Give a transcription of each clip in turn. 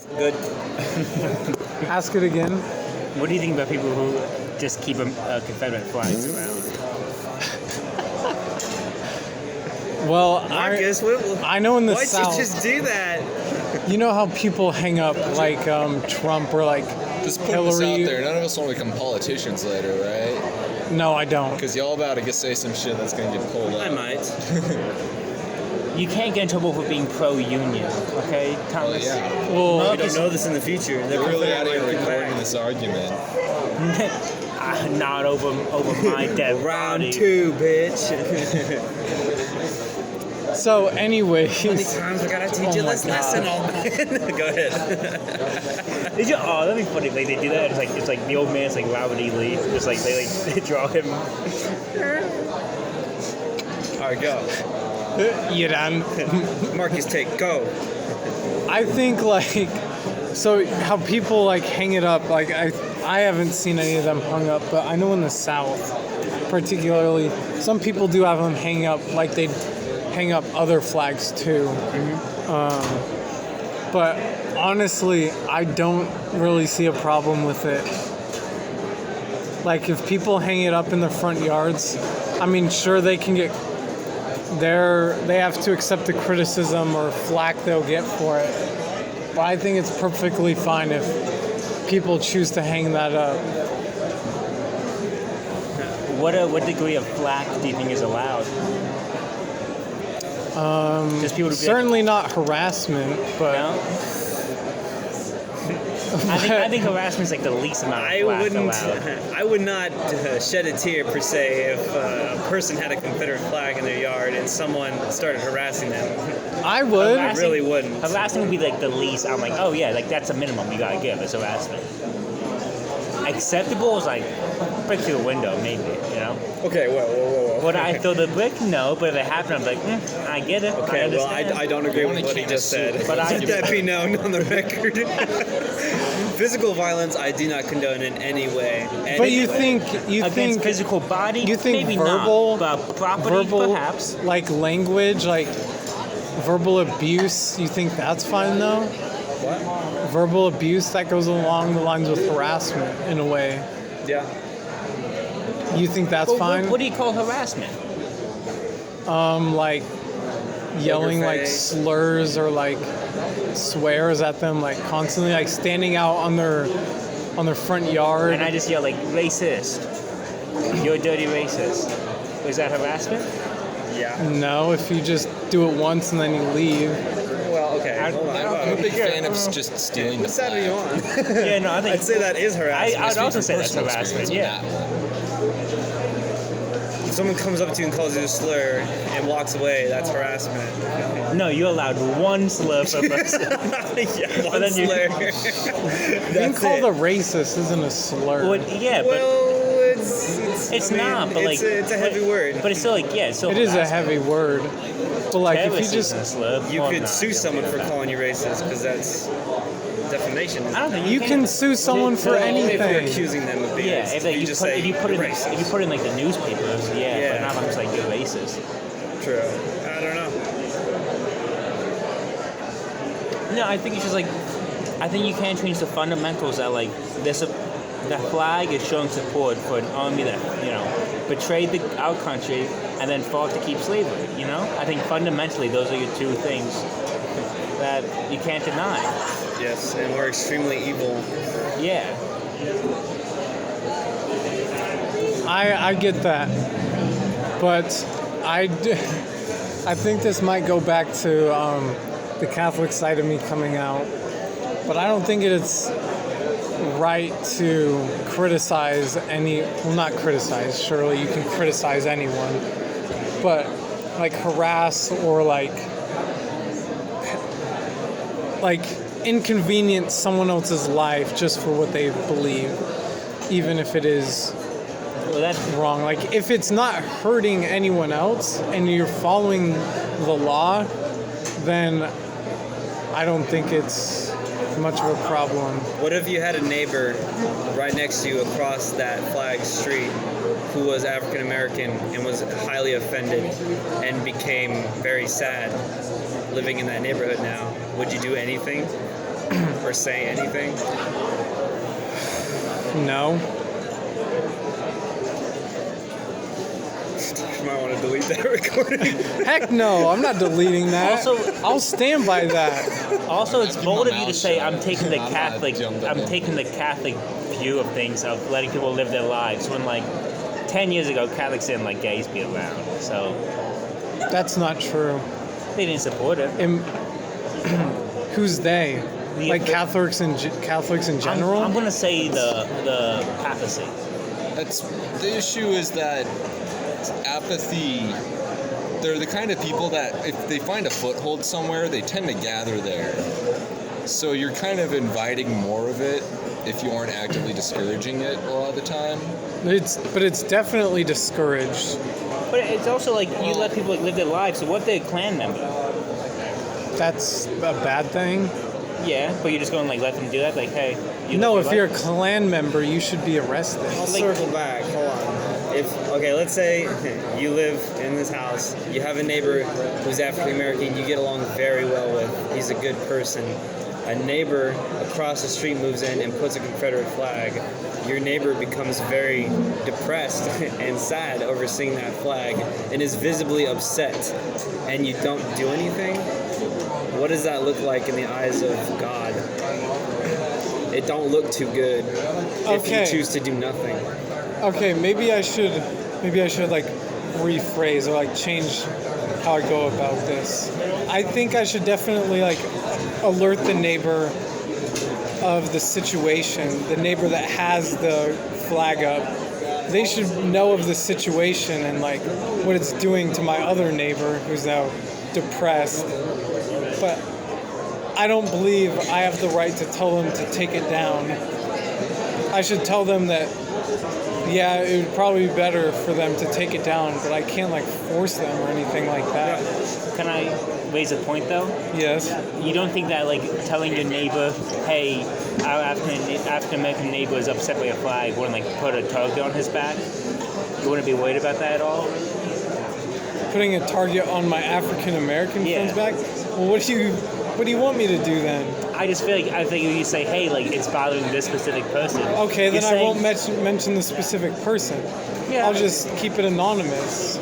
Good. Ask it again. What do you think about people who just keep Confederate flags around? Well, Marcus, I know in the why'd South. you just do that? You know how people hang up like Trump or like Just putting this out Hillary. there. None of us want to become politicians later, right? No, I don't. Because y'all about to say some shit that's going to get pulled I up. might. You can't get in trouble for being pro-union, okay, Oh, Thomas? yeah. Well, We don't know this in the future. They're We're really out Confederate here like recording back. this argument. Not over my dead Round body. 2, bitch. so How many anyways, times we gotta teach Oh you my this lesson, old man? Go ahead. Did you? Oh, that'd be funny. Like they do that. It's like the old man's like Robert E. Lee. Just like they draw him. All right, go. you done. Marcus, take go. I think like so how people like hang it up. Like I haven't seen any of them hung up, but I know in the South, particularly, some people do have them hang up. Like they hang up other flags too. But honestly, I don't really see a problem with it. Like if people hang it up in their front yards, I mean, sure they can get they have to accept the criticism or flack they'll get for it. But I think it's perfectly fine if people choose to hang that up. What degree of flack do you think is allowed? Just people to be Certainly not harassment, but No? I think harassment is like the least amount of flack allowed. I would not shed a tear per se if a person had a Confederate flag in their yard and someone started harassing them. I would. I really wouldn't. Harassment would be like the least. I'm like, oh yeah, like that's a minimum you gotta give is harassment. Acceptable is like break through a window, maybe, you know. Okay, whoa. Would I throw the brick? No, but if it happened, I'm like, I get it. Okay, I well, understand. I don't agree You with only what he can't just assume. said. But I Let do. that be known on the record. Physical violence, I do not condone in any way. But you think Against physical body, you think maybe verbal, not, but property, perhaps. like language, like verbal abuse, you think that's fine though? What? Verbal abuse, that goes along the lines with harassment in a way. Yeah. You think that's But fine? what do you call harassment? Like yelling like face. slurs or like swears at them like constantly, like standing out on their front yard. And I just yell like, racist. You're a dirty racist. Is that harassment? Yeah. No, if you just do it once and then you leave. Well, okay. Hold on. I'm a big fan of just stealing What the side are you flag. on? Yeah, no, I think I'd say that is harassment. I'd also Speak say from that's personal harassment. experience on Yeah. that one. If someone comes up to you and calls you a slur and walks away, that's harassment. No, you're allowed one slur per person. Yeah, one then you- slur. Being called a racist isn't a slur. Well, yeah, but Well, it's I mean, not. But like, it's a heavy word. But it's still like, yeah, it's still. It is a harassment. heavy word. But like if you Terrorist just isn't a slur. You Well, could nah, sue yeah, someone yeah, for yeah. calling you racist because that's defamation. I don't think you can sue someone for Well, if you're anything. accusing them of being Yeah, racist. if like, you just put say if you put you're in racist. if you put in like the newspapers, yeah, Yeah. but not if I'm just like you're racist. True. I don't know. No, I think it's just like I think you can't change the fundamentals that like the flag is showing support for an army that betrayed our country and then fought to keep slavery. You know, I think fundamentally those are your two things that you can't deny. Yes, and we're extremely evil. Yeah. I get that, but I think this might go back to the Catholic side of me coming out, but I don't think it's right to criticize not criticize, surely you can criticize anyone, but like harass or like inconvenience someone else's life just for what they believe, even if it is Well, that's wrong. Like if it's not hurting anyone else and you're following the law, then I don't think it's much of a problem. What if you had a neighbor right next to you across that flag street who was African American and was highly offended and became very sad living in that neighborhood now? Would you do anything? Or or say anything? No. You might want to delete that recording. Heck no, I'm not deleting that. Also- I'll stand by that. Also, it's keep bold my of you to mouth say shut. I'm taking the I'm not Catholic. jumping I'm in. taking the Catholic view of things of letting people live their lives. When like 10 years ago, Catholics didn't let gays be around, so That's not true. they didn't support it. Who's they? The- Like Catholics in general? I'm gonna say the papacy. That's the issue is that apathy. They're the kind of people that if they find a foothold somewhere, they tend to gather there. So you're kind of inviting more of it if you aren't actively discouraging it a lot of the time. But it's definitely discouraged. But it's also like you let people like, live their lives. So what if they're a clan member? That's a bad thing. Yeah, but you're just going like let them do that. Like, hey, No, live if your you're a life? clan member, you should be arrested. I'll Like- circle back. Hold on. Let's say you live in this house. You have a neighbor who's African American. You get along very well with. He's a good person. A neighbor across the street moves in and puts a Confederate flag. Your neighbor becomes very depressed and sad over seeing that flag and is visibly upset. And you don't do anything. What does that look like in the eyes of God? It don't look too good if Okay. you choose to do nothing. Okay, maybe I should like rephrase or like change how I go about this. I think I should definitely like alert the neighbor of the situation, the neighbor that has the flag up. They should know of the situation and like what it's doing to my other neighbor who's now depressed. But I don't believe I have the right to tell them to take it down. I should tell them that, yeah, it would probably be better for them to take it down, but I can't like force them or anything like that. Can I raise a point though? Yes. You don't think that like telling your neighbor, hey, our African American neighbor is upset by a flag, wouldn't like put a target on his back? You wouldn't be worried about that at all? Putting a target on my African American Yeah. friend's back? Well, what do you want me to do then? I just feel like if you say, hey, like it's bothering this specific person. Okay, then you're I won't saying- mention the specific person. Yeah. I'll just keep it anonymous.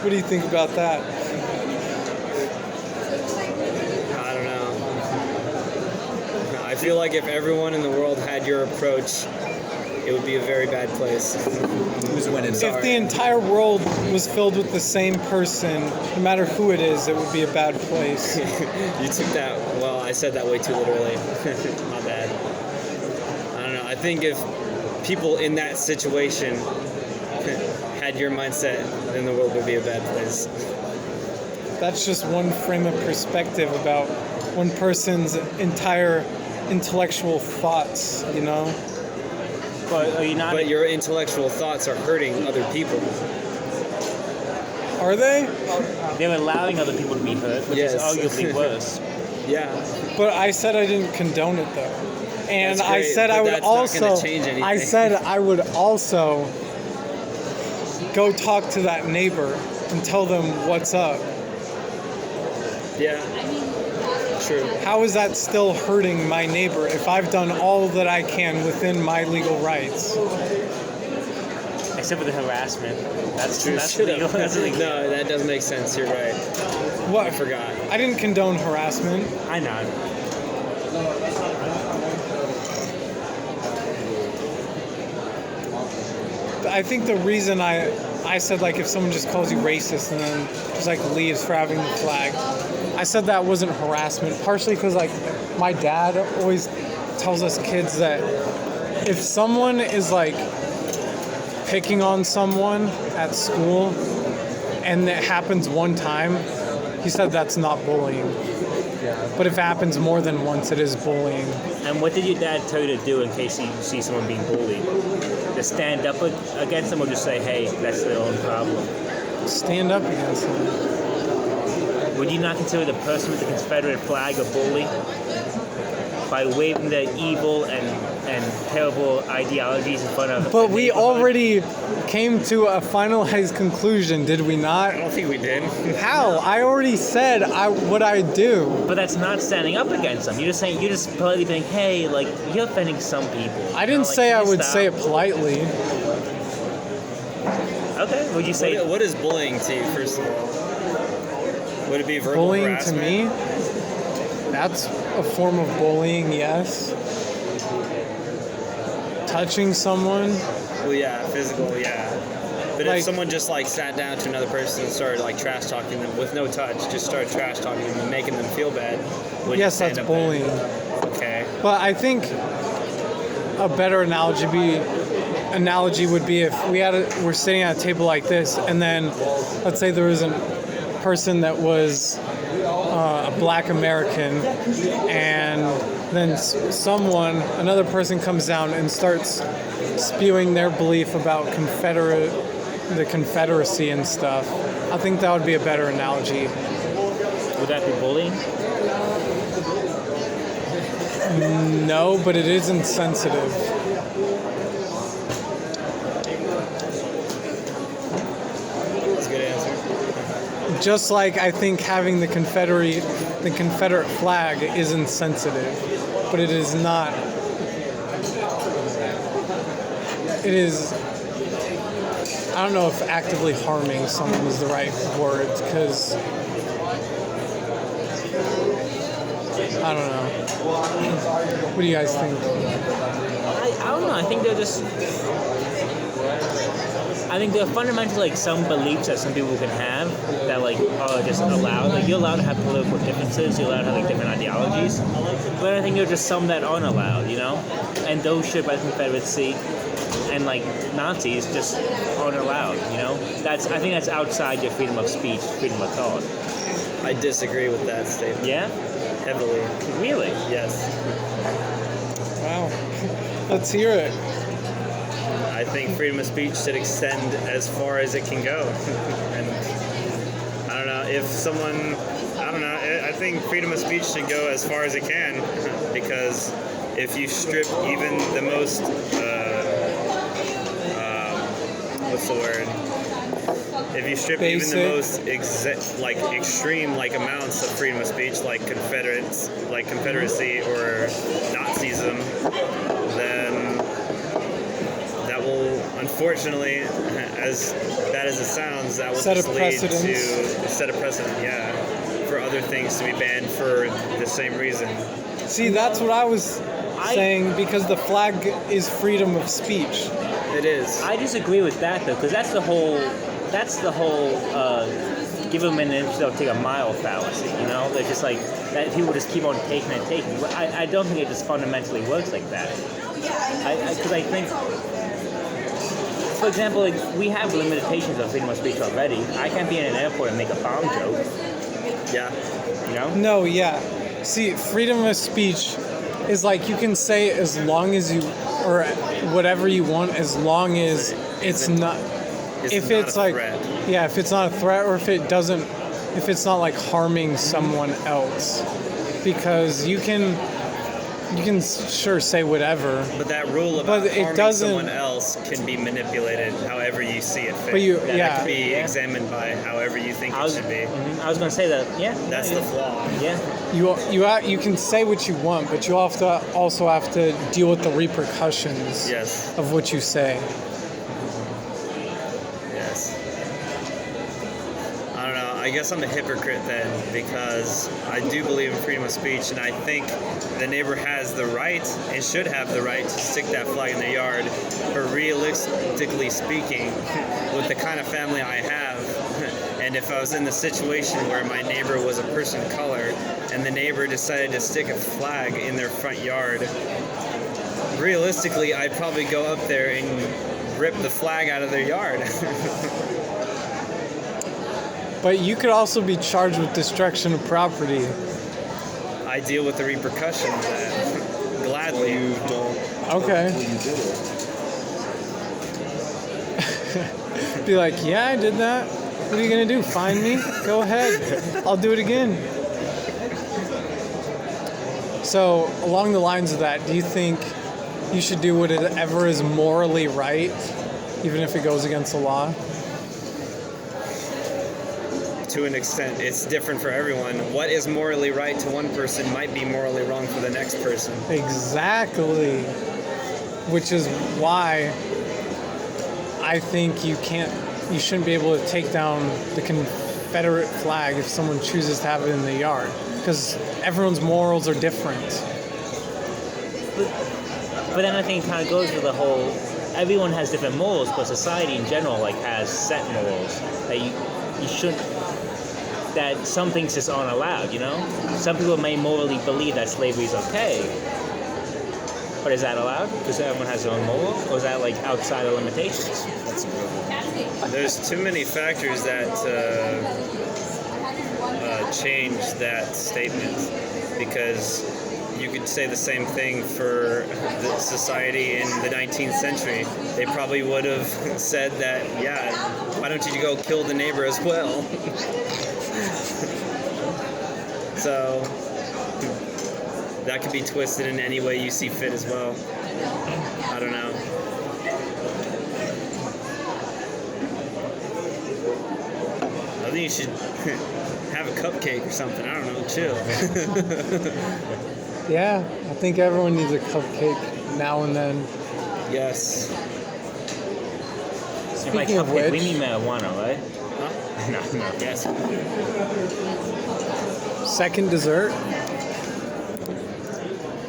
What do you think about that? I don't know. I feel like if everyone in the world had your approach, it would be a very bad place. Who's winning? If the entire world was filled with the same person, no matter who it is, it would be a bad place. You took that, well, I said that way too literally. My bad. I don't know. I think if people in that situation had your mindset, then the world would be a bad place. That's just one frame of perspective about one person's entire intellectual thoughts, you know? But are you not? But your intellectual thoughts are hurting other people. Are they? They're allowing other people to be hurt, which Yes. is arguably worse. Yeah. But I said I didn't condone it though. And That's I great, said but I would that's not gonna also change anything. I said I would also go talk to that neighbor and tell them what's up. Yeah. True. How is that still hurting my neighbor if I've done all that I can within my legal rights? Except for the harassment. That's True. That's Should've. legal. That's legal. No, that doesn't make sense. You're right. What? I forgot. I didn't condone harassment. I know. I think the reason I said like if someone just calls you racist and then just like leaves for having the flag, I said that wasn't harassment. Partially because like my dad always tells us kids that if someone is like picking on someone at school and it happens one time, he said that's not bullying. But if it happens more than once, it is bullying. And what did your dad tell you to do in case you see someone being bullied? To stand up against them or just say, hey, that's their own problem? Stand up against them. Would you not consider the person with the Confederate flag a bully? By waving their evil and terrible ideologies in front of But the we neighborhood? already came to a finalized conclusion, did we not? I don't think we did. How? I already said what I do. But that's not standing up against them. You're just saying, you're just politely being, hey, like, you're offending some people. I didn't say I would say it politely. Okay, would you say... What is bullying to you, first of all? Would it be verbal Bullying harassment? to me? That's a form of bullying, yes. Touching someone? Well, yeah, physical, yeah. But Like- if someone just like sat down to another person and started like trash talking them with no touch, just started trash talking them and making them feel bad, would you Yes, stand that's up there? bullying. Okay. But I think a better analogy would be if we're sitting at a table like this, and then let's say there was a person that was a Black American, and then another person comes down and starts spewing their belief about the Confederacy and stuff. I think that would be a better analogy. Would that be bullying? No, but it is insensitive. That's a good answer. Just like I think having the Confederate flag is insensitive, but it is not. It is. I don't know if actively harming someone is the right word, because I don't know. What do you guys think? I don't know. I think they're just... I think there are fundamentally like some beliefs that some people can have that like are just allowed. Like you're allowed to have political differences, you're allowed to have like different ideologies, but I think there are just some that aren't allowed, you know? And those shared by the Confederacy and like Nazis just aren't allowed, you know? I think that's outside your freedom of speech, freedom of thought. I disagree with that statement. Yeah? Heavily. Really? Yes. Wow. Let's hear it. I think freedom of speech should extend as far as it can go. And I don't know if someone, I think freedom of speech should go as far as it can, because if you strip even the most, what's the word? If you strip even the most extreme amounts of freedom of speech, like Confederacy or Nazism, then that will, unfortunately, as bad as it sounds, that will Set just a lead to precedent. set a precedent, yeah, for other things to be banned for the same reason. See, that's what I was saying, because the flag is freedom of speech. It is. I disagree with that though, because that's the whole give them an inch, they'll take a mile fallacy, you know? They're just like, that people just keep on taking and taking. But I don't think it just fundamentally works like that. Because I think, for example, like, we have limitations of freedom of speech already. I can't be in an airport and make a bomb joke, Yeah. you know? No, yeah. See, freedom of speech is like you can say as long as you, or whatever you want, as long as it's not. If it's like, yeah, if it's not a threat, or if it's not like harming someone else, because you can sure say whatever. But that rule about But it harming doesn't- someone else can be manipulated however you see it fit. But you- That yeah. can be examined by however you think it should be. I was going to say that, yeah. That's the flaw. Yeah. You can say what you want, but you also have to deal with the repercussions Yes. of what you say. Yes. I don't know. I guess I'm a hypocrite then, because I do believe in freedom of speech, and I think the neighbor has the right and should have the right to stick that flag in their yard. But realistically speaking, with the kind of family I have, and if I was in the situation where my neighbor was a person of color and the neighbor decided to stick a flag in their front yard, realistically, I'd probably go up there and rip the flag out of their yard. But you could also be charged with destruction of property. I deal with the repercussions of that gladly. You don't. Okay. You did it. Be like, yeah, I did that. What are you gonna do? Fine me? Go ahead. I'll do it again. So, along the lines of that, do you think you should do whatever is morally right even if it goes against the law? To an extent, it's different for everyone. What is morally right to one person might be morally wrong for the next person. Exactly. Which is why I think you shouldn't be able to take down the Confederate flag if someone chooses to have it in the yard, because everyone's morals are different. But then I think it kind of goes with the whole, everyone has different morals, but society in general like has set morals that you shouldn't, that some things just aren't allowed, you know? Some people may morally believe that slavery is okay, but is that allowed? Because everyone has their own morals? Or is that like outside of limitations? That's a good one. There's too many factors that change that statement, because you could say the same thing for the society in the 19th century. They probably would have said that, yeah, why don't you go kill the neighbor as well? So that could be twisted in any way you see fit as well. I don't know. I think you should have a cupcake or something. I don't know, chill. Yeah, I think everyone needs a cupcake now and then. Yes. And by Speaking of cupcake, we which- mean marijuana, right? Huh? No. Yes. Second dessert,